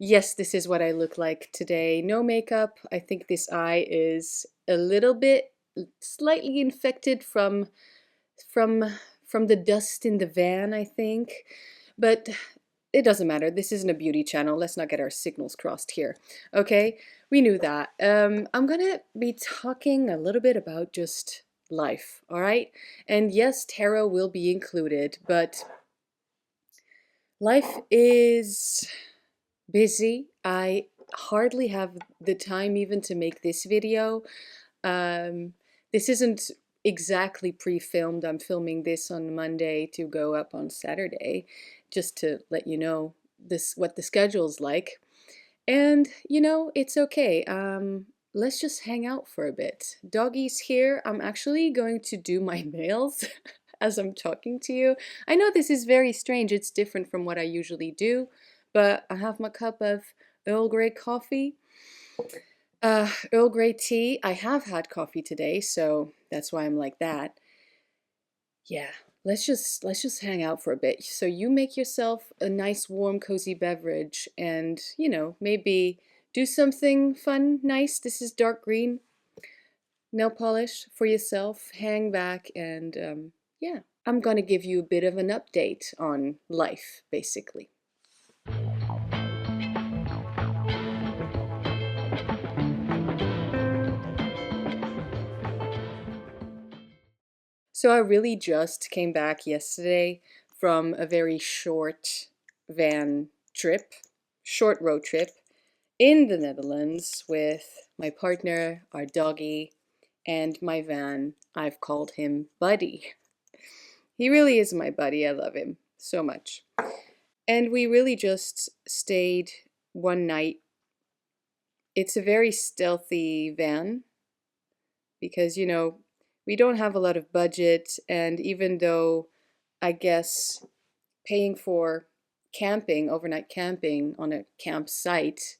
Yes, this is what I look like today. No makeup. I think this eye is a little bit slightly infected from from the dust in the van, I think. But it doesn't matter. This isn't a beauty channel. Let's not get our signals crossed here. Okay? We knew that. I'm gonna be talking a little bit about just life, all right? And yes, tarot will be included, but life is busy. I hardly have the time even to make this video. Um, this isn't exactly pre-filmed. I'm filming this on Monday to go up on Saturday, just to let you know this what the schedule's like. And it's okay. Let's just hang out for a bit. Doggy's here. I'm actually going to do my nails as I'm talking to you. I know this is very strange. It's different from what I usually do, but I have my cup of Earl Grey coffee. Earl Grey tea. I have had coffee today, so that's why I'm like that. Yeah, let's just hang out for a bit. So you make yourself a nice warm cozy beverage and, maybe do something fun, nice. This is dark green nail polish for yourself. Hang back and yeah, I'm gonna give you a bit of an update on life, basically. So I really just came back yesterday from a very short van trip, short road trip in the Netherlands with my partner, our doggy, and my van. I've called him Buddy. He really is my buddy. I love him so much. And we really just stayed one night. It's a very stealthy van because, we don't have a lot of budget. And even though I guess paying for camping, overnight camping on a campsite,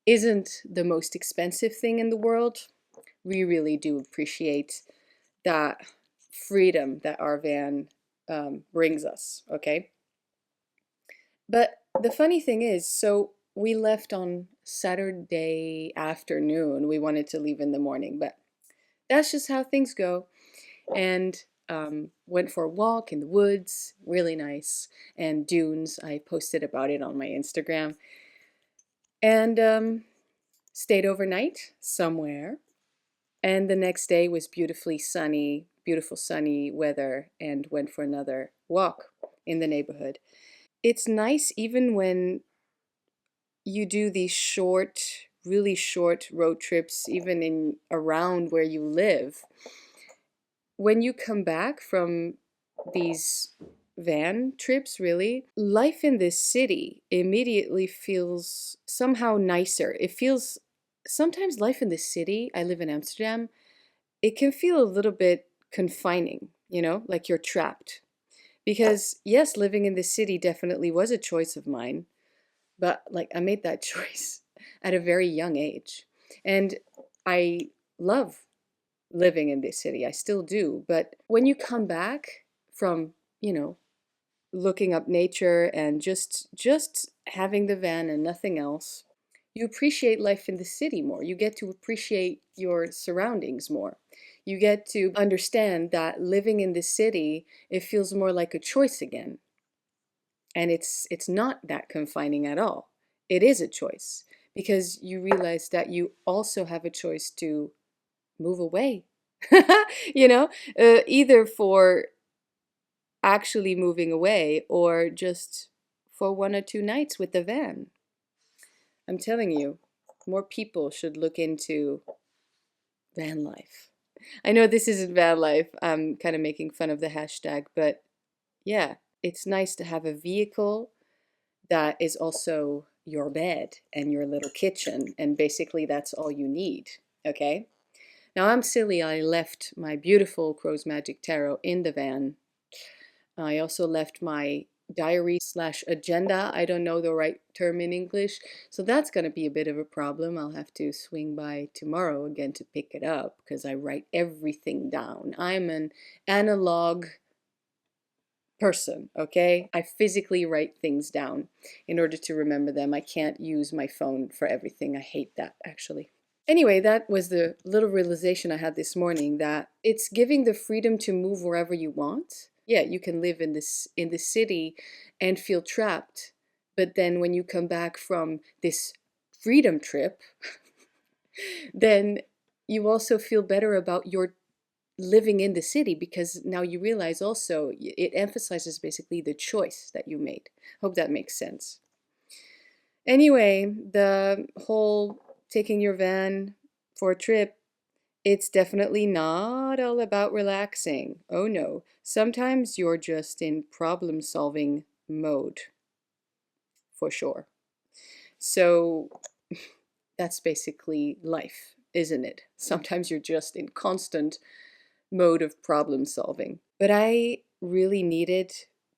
isn't the most expensive thing in the world, we really do appreciate that freedom that our van brings us, okay? But the funny thing is, so we left on Saturday afternoon. We wanted to leave in the morning, but that's just how things go. And went for a walk in the woods, really nice, and dunes. I posted about it on my Instagram. And stayed overnight somewhere. And the next day was beautifully sunny, beautiful sunny weather, and went for another walk in the neighborhood. It's nice even when you do these short, really short road trips, even in around where you live. When you come back from these van trips, really, life in this city immediately feels somehow nicer. It feels sometimes life in the city, I live in Amsterdam, it can feel a little bit confining, like you're trapped. Because, yes, living in the city definitely was a choice of mine, but like I made that choice at a very young age. And I love living in this city. I still do. But when you come back from, looking up nature and just having the van and nothing else, you appreciate life in the city more. You get to appreciate your surroundings more. You get to understand that living in the city, it feels more like a choice again. And it's not that confining at all. It is a choice because you realize that you also have a choice to move away. Either for actually moving away or just for 1 or 2 nights with the van. I'm telling you, more people should look into van life. I know this isn't van life. I'm kind of making fun of the hashtag, but yeah, it's nice to have a vehicle that is also your bed and your little kitchen, and basically that's all you need, okay? Now I'm silly, I left my beautiful Crow's Magic Tarot in the van. I also left my diary slash agenda. I don't know the right term in English, so that's going to be a bit of a problem. I'll have to swing by tomorrow again to pick it up because I write everything down. I'm an analog person, okay? I physically write things down in order to remember them. I can't use my phone for everything. I hate that, actually. Anyway, that was the little realization I had this morning, that it's giving the freedom to move wherever you want. Yeah, you can live in the city and feel trapped, but then when you come back from this freedom trip, then you also feel better about your living in the city, because now you realize also it emphasizes basically the choice that you made. Hope that makes sense. Anyway, the whole taking your van for a trip, it's definitely not all about relaxing. Oh no, sometimes you're just in problem solving mode, for sure. So that's basically life, isn't it? Sometimes you're just in constant mode of problem solving. But I really needed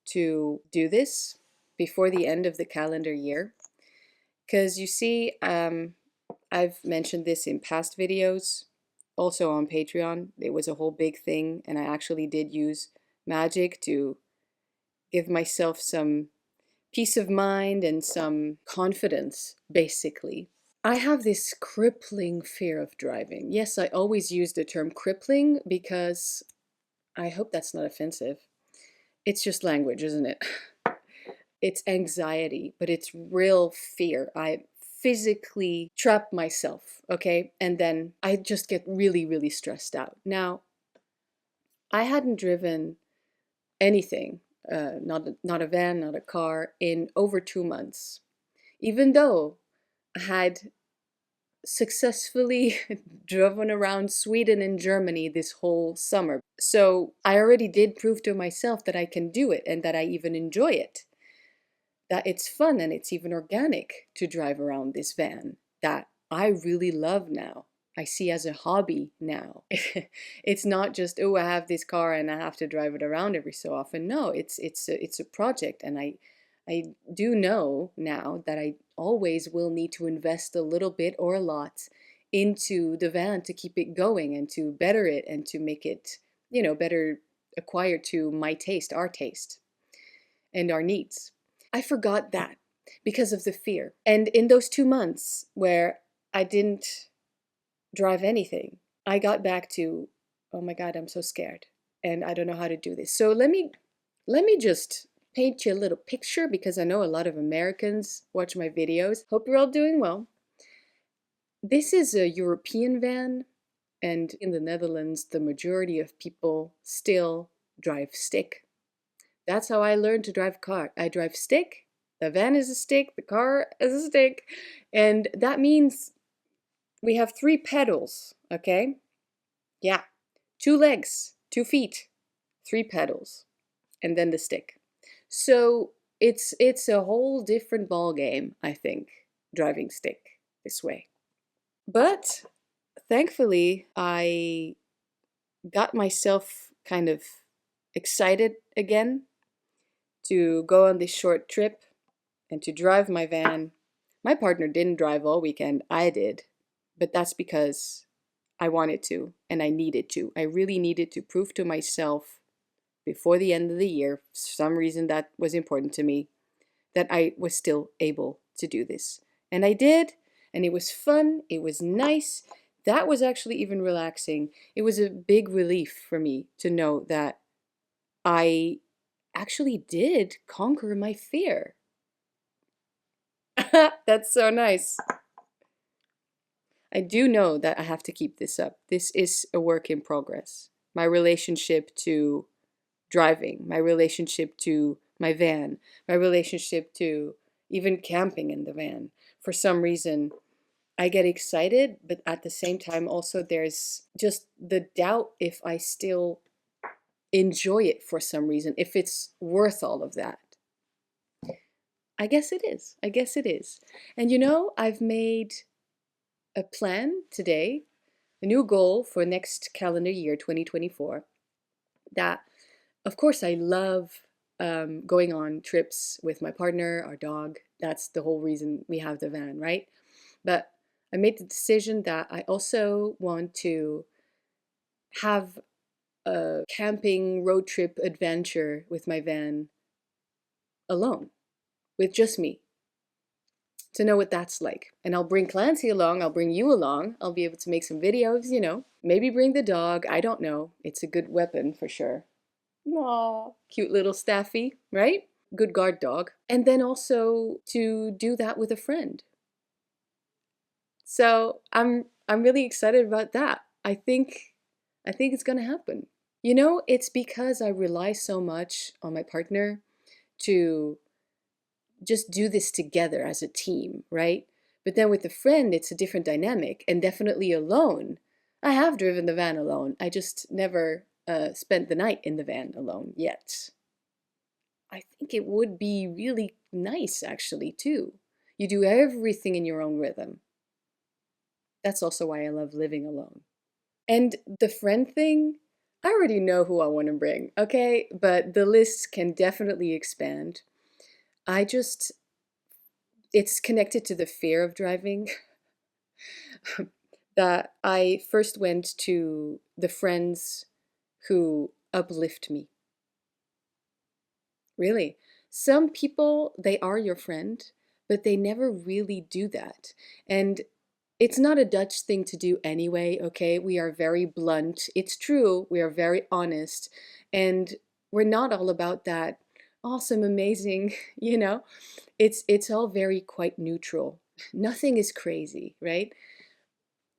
to do this before the end of the calendar year, because you see, I've mentioned this in past videos, also on Patreon. It was a whole big thing, and I actually did use Magick to give myself some peace of mind and some confidence, basically. I have this crippling fear of driving. Yes, I always use the term crippling because I hope that's not offensive. It's just language, isn't it? It's anxiety, but it's real fear. I physically trap myself, okay? And then I just get really, really stressed out. Now, I hadn't driven anything, not a van, not a car, in over 2 months, even though I had successfully driven around Sweden and Germany this whole summer. So I already did prove to myself that I can do it and that I even enjoy it. That it's fun and it's even organic to drive around this van that I really love now. I see as a hobby now. It's not just, oh, I have this car and I have to drive it around every so often. No, it's a project, and I do know now that I always will need to invest a little bit or a lot into the van to keep it going and to better it and to make it, better acquired to my taste, our taste, and our needs. I forgot that because of the fear. And in those 2 months where I didn't drive anything, I got back to, oh my God, I'm so scared and I don't know how to do this. So let me just paint you a little picture, because I know a lot of Americans watch my videos. Hope you're all doing well. This is a European van, and in the Netherlands, the majority of people still drive stick. That's how I learned to drive a car. I drive stick. The van is a stick. The car is a stick. And that means we have 3 pedals, okay? Yeah. 2 legs, 2 feet, 3 pedals, and then the stick. So it's a whole different ball game, I think, driving stick this way. But thankfully, I got myself kind of excited again to go on this short trip and to drive my van. My partner didn't drive all weekend, I did, but that's because I wanted to and I needed to. I really needed to prove to myself before the end of the year, for some reason that was important to me, that I was still able to do this. And I did, and it was fun, it was nice. That was actually even relaxing. It was a big relief for me to know that I actually did conquer my fear. That's so nice. I do know that I have to keep this up. This is a work in progress. My relationship to driving, my relationship to my van, my relationship to even camping in the van. For some reason, I get excited, but at the same time, also there's just the doubt if I still enjoy it for some reason, if it's worth all of that. I guess it is. I guess it is. And I've made a plan today, a new goal for next calendar year, 2024, that, of course, I love going on trips with my partner, our dog. That's the whole reason we have the van, right? But I made the decision that I also want to have a camping road trip adventure with my van alone, with just me, to know what that's like. And I'll bring Clancy along, I'll bring you along, I'll be able to make some videos, you know, maybe bring the dog, I don't know. It's a good weapon for sure. Aw, cute little Staffy, right? Good guard dog. And then also to do that with a friend. So I'm really excited about that. I think it's gonna happen. You know, it's because I rely so much on my partner to just do this together as a team, right? But then with a friend, it's a different dynamic, and definitely alone. I have driven the van alone. I just never spent the night in the van alone yet. I think it would be really nice, actually, too. You do everything in your own rhythm. That's also why I love living alone. And the friend thing, I already know who I want to bring, okay? But the list can definitely expand. I just, it's connected to the fear of driving that I first went to the friends who uplift me. Really. Some people, they are your friend, but they never really do that. And it's not a Dutch thing to do anyway, okay? We are very blunt. It's true, we are very honest. And we're not all about that awesome, amazing, you know? It's all very quite neutral. Nothing is crazy, right?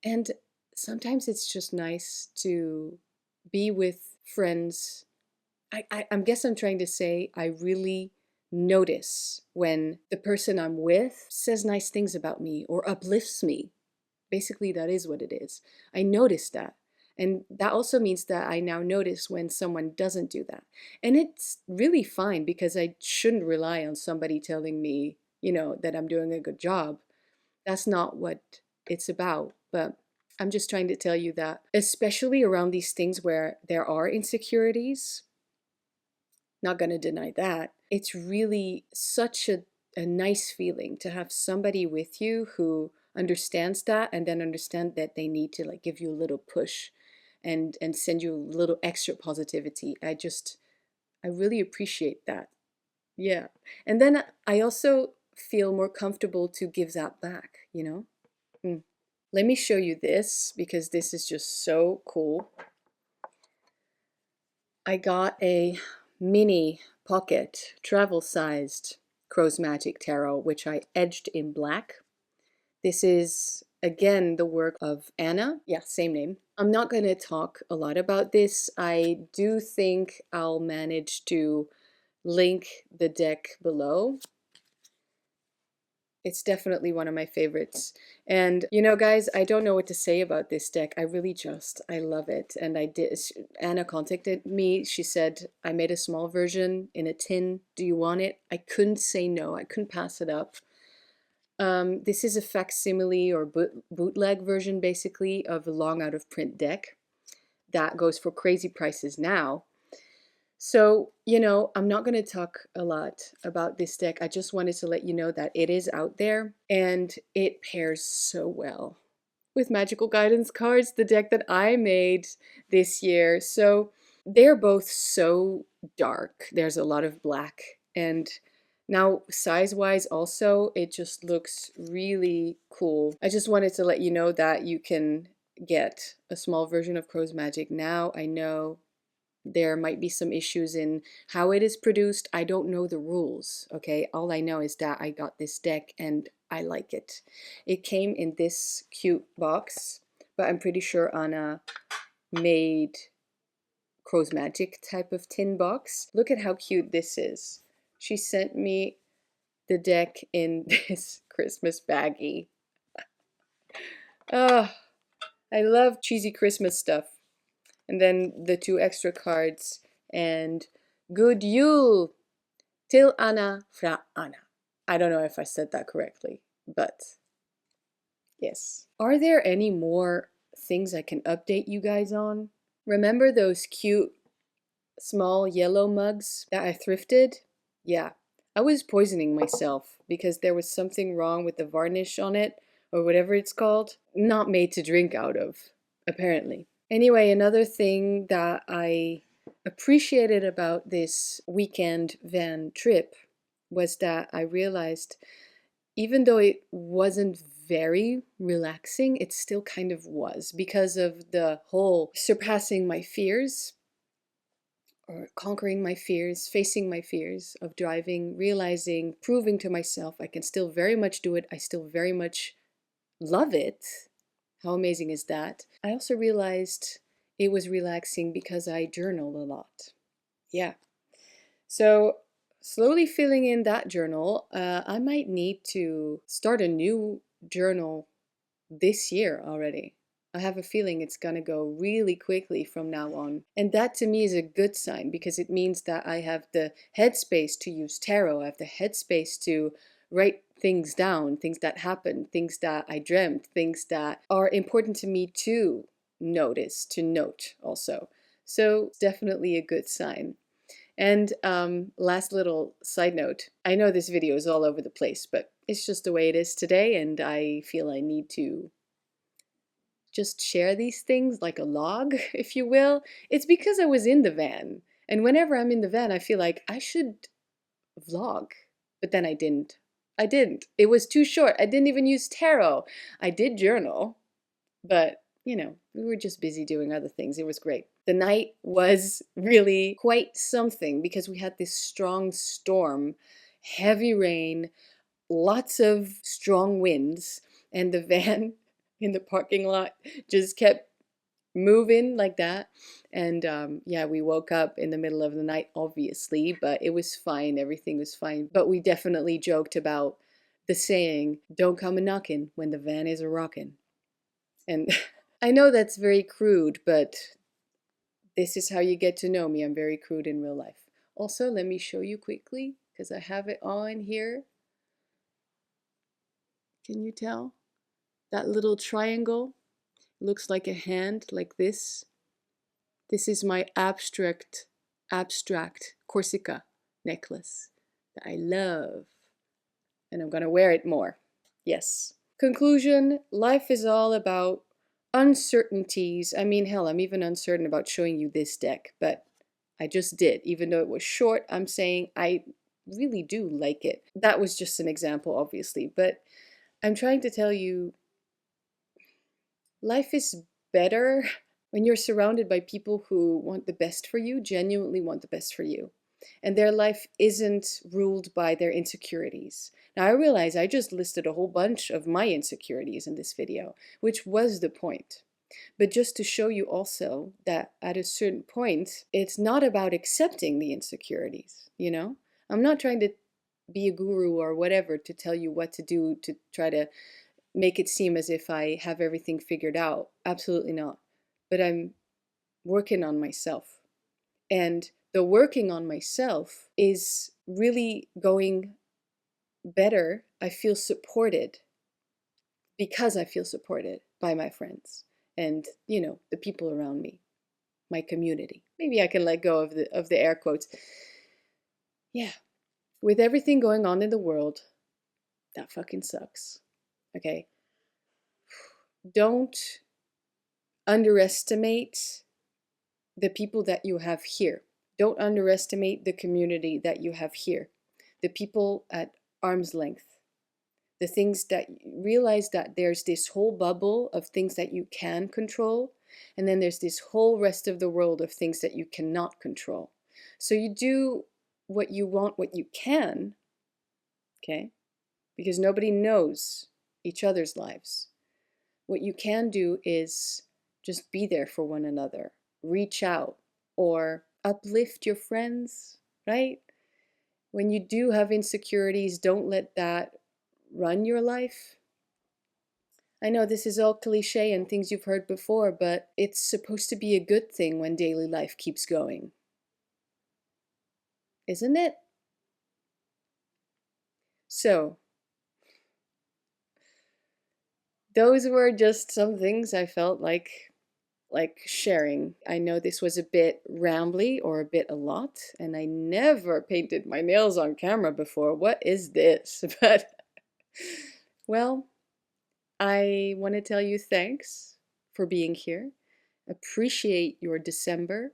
And sometimes it's just nice to be with friends. I guess I'm trying to say I really notice when the person I'm with says nice things about me or uplifts me. Basically, that is what it is. I notice that. And that also means that I now notice when someone doesn't do that. And it's really fine because I shouldn't rely on somebody telling me, you know, that I'm doing a good job. That's not what it's about. But I'm just trying to tell you that, especially around these things where there are insecurities, not going to deny that, it's really such a nice feeling to have somebody with you who understands that and then understand that they need to like give you a little push and send you a little extra positivity. I really appreciate that. Yeah. And then I also feel more comfortable to give that back, you know? Mm. Let me show you this because this is just so cool. I got a mini pocket travel-sized Crow's Magic Tarot, which I edged in black. This is, again, the work of Anna. Yeah, same name. I'm not going to talk a lot about this. I do think I'll manage to link the deck below. It's definitely one of my favorites. And you know, guys, I don't know what to say about this deck. I love it. And Anna contacted me. She said, I made a small version in a tin. Do you want it? I couldn't say no. I couldn't pass it up. This is a facsimile or bootleg version, basically, of a long out of print deck that goes for crazy prices now. So, you know, I'm not going to talk a lot about this deck. I just wanted to let you know that it is out there and it pairs so well with Magical Guidance cards, the deck that I made this year. So they're both so dark. There's a lot of black. And now size-wise also, it just looks really cool. I just wanted to let you know that you can get a small version of Crow's Magic now. I know there might be some issues in how it is produced. I don't know the rules, okay? All I know is that I got this deck and I like it. It came in this cute box, but I'm pretty sure Anna made Crow's Magic type of tin box. Look at how cute this is. She sent me the deck in this Christmas baggie. Oh, I love cheesy Christmas stuff. And then the 2 extra cards and Good Yule till Anna fra Anna. I don't know if I said that correctly, but yes. Are there any more things I can update you guys on? Remember those cute small yellow mugs that I thrifted? Yeah, I was poisoning myself because there was something wrong with the varnish on it or whatever it's called. Not made to drink out of, apparently. Anyway, another thing that I appreciated about this weekend van trip was that I realized even though it wasn't very relaxing, it still kind of was because of the whole surpassing my fears or conquering my fears, facing my fears of driving, realizing, proving to myself I can still very much do it. I still very much love it. How amazing is that? I also realized it was relaxing because I journal a lot. Yeah. So slowly filling in that journal, I might need to start a new journal this year already. I have a feeling it's gonna go really quickly from now on. And that to me is a good sign because it means that I have the headspace to use tarot. I have the headspace to write things down, things that happened, things that I dreamt, things that are important to me to notice, to note also. So it's definitely a good sign. And last little side note, I know this video is all over the place, but it's just the way it is today, and I feel I need to just share these things like a log, if you will. It's because I was in the van. And whenever I'm in the van, I feel like I should vlog. But then I didn't. I didn't. It was too short. I didn't even use tarot. I did journal, but we were just busy doing other things. It was great. The night was really quite something because we had this strong storm, heavy rain, lots of strong winds, and the van in the parking lot just kept moving like that. And yeah, we woke up in the middle of the night, obviously, but it was fine. Everything was fine. But we definitely joked about the saying, "Don't come a knockin' when the van is a rockin'." And I know that's very crude, but this is how you get to know me. I'm very crude in real life. Also, let me show you quickly because I have it on here. Can you tell? That little triangle looks like a hand, like this. This is my abstract Corsica necklace that I love. And I'm gonna wear it more. Yes. Conclusion, life is all about uncertainties. I mean, hell, I'm even uncertain about showing you this deck, but I just did. Even though it was short, I'm saying I really do like it. That was just an example, obviously, but I'm trying to tell you life is better when you're surrounded by people who want the best for you, genuinely want the best for you. And their life isn't ruled by their insecurities. Now, I realize I just listed a whole bunch of my insecurities in this video, which was the point. But just to show you also that at a certain point, it's not about accepting the insecurities, I'm not trying to be a guru or whatever to tell you what to do to try to make it seem as if I have everything figured out. Absolutely not. But I'm working on myself. And the working on myself is really going better. I feel supported because I feel supported by my friends and, the people around me, my community. Maybe I can let go of the air quotes. Yeah. With everything going on in the world, that fucking sucks. Okay? Don't underestimate the people that you have here. Don't underestimate the community that you have here. The people at arm's length. The things that realize that there's this whole bubble of things that you can control, and then there's this whole rest of the world of things that you cannot control. So you do what you want, what you can, okay? Because nobody knows each other's lives. What you can do is just be there for one another, reach out, or uplift your friends, right? When you do have insecurities, don't let that run your life. I know this is all cliche and things you've heard before, but it's supposed to be a good thing when daily life keeps going. Isn't it? So, those were just some things I felt like sharing. I know this was a bit rambly or a bit a lot, and I never painted my nails on camera before. What is this? But, well, I want to tell you thanks for being here. Appreciate your December.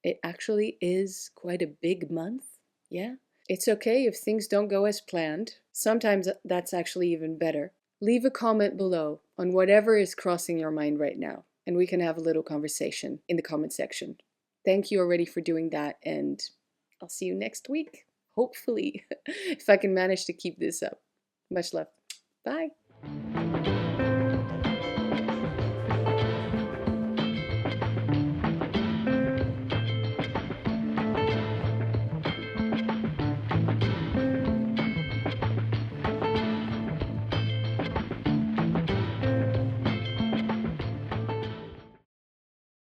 It actually is quite a big month. Yeah. It's okay if things don't go as planned. Sometimes that's actually even better. Leave a comment below on whatever is crossing your mind right now, and we can have a little conversation in the comment section. Thank you already for doing that, and I'll see you next week. Hopefully, if I can manage to keep this up. Much love. Bye.